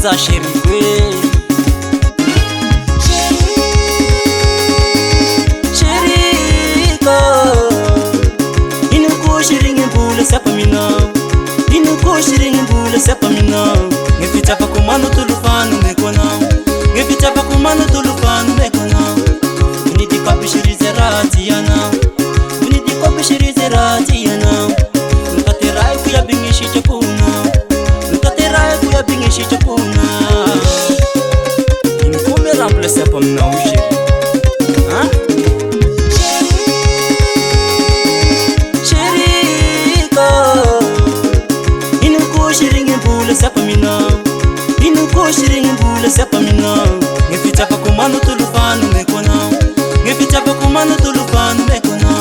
za chérie chérie ko inu ko chérie ngibula sapa mina inu ko chérie ngibula sapa mina ngifita pa kumano tulufano mekona ngifita pa kumano tulufano mekona uni di papi chérie zerati yana uni di papi chérie zerati yana nukatirai kuya bingishi chakuna nukatirai kuya bingishi chakuna inu ko me ramble sapa mina uji sapa mina inu ko chérie ngibula sapa mina ngifita pa kumano tulufano mekona ngifita pa kumano tulufano mekona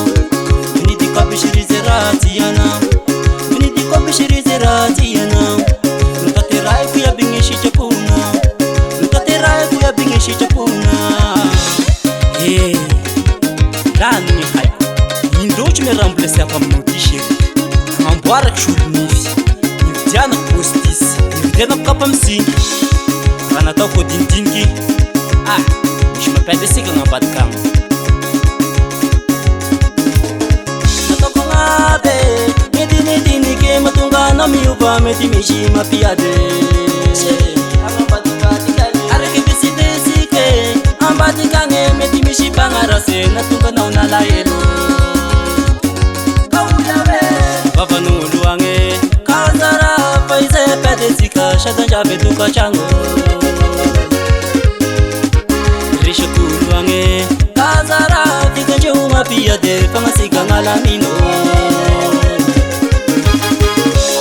uni di papi chérie zerati yana uni di papi chérie zerati yana nukatirai kuya bingishi chakuna nukatirai kuya bingishi chakuna lani ni hai indochi me ramble sapa mina chérie amboara kshulu nifi Diana postis, Diana kapa msingi Kana tau ko dindingi je m'appelle Siga Ngabadkang Natoko ngabe, medini ke matungana miuba meti mishi mapiade Areke bisite sike, ambatikange meti mishi bangarase natungana unalayelo Baba nuluange Paise pedesika shada jabe tuka chango Risha kuluange Kazara tika juma pia de Pangasika ngalamino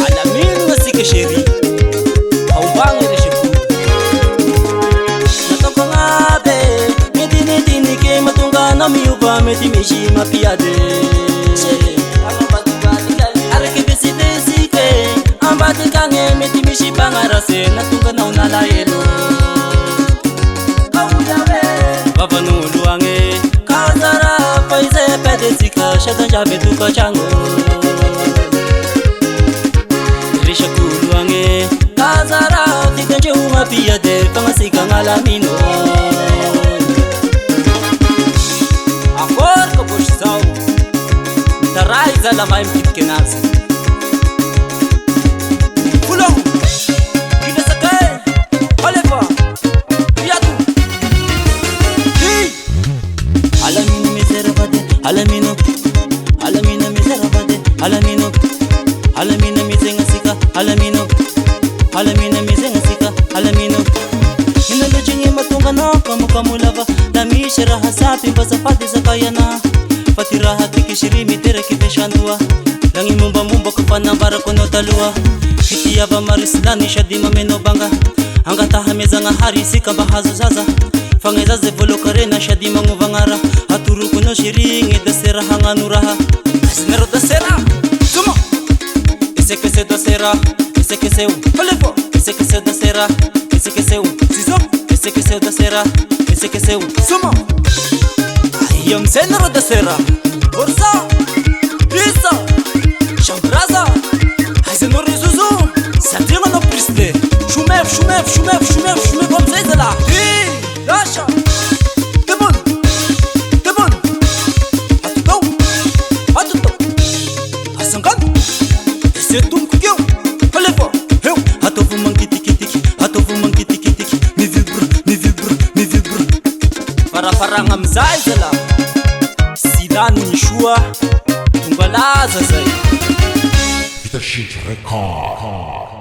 Alamino ngasika chérie Aubange risha kulu Natoko ngabe Medini ke matungana miuba meti mishi mapia de Areke besite sike Ambatikange meti mishi bangarase natungana unalayelo Baba nuluange Kazara paise pedesika shada jabe tuka chango Risha kuluange Kazara tika juma pia de Pangasika ngalamino Akor ko bush zau Tarai zala maim kitkenazi Alamino, alamino miserabade, alamino, alamino misengasika, alamino, alamino misengasika, alamino. Inalojingi matungana kamukamulava, damishira hasapi basafati zakayana. Fatiraha tikishiri mitere kifeshandua, langi mumba kufana barakono talua. Kitiyava marislani shadima meno banga, angataha mezanga harisi kamba hazuzaza. Fangeza zevolo karena shadima nguvangara Aturu kuno shiringi dasera hanganuraha Asinero dasera Suma Ese que se dasera Ese que se Olevo Ese que se dasera Ese que se Siso Ese que se dasera Ese que se Suma Ayam senero dasera Borsa Pisa Chambraza Asinero rizuzu Satima no priste Shumev Omzezela Rasha Demon Atuto Asangan Ese tum kukyo Olevo Heu Atofu mankitiki Atofu mankitiki Mi vibra Farafara ngamzaizela Sidani nishua Tumbalaza zai The shit record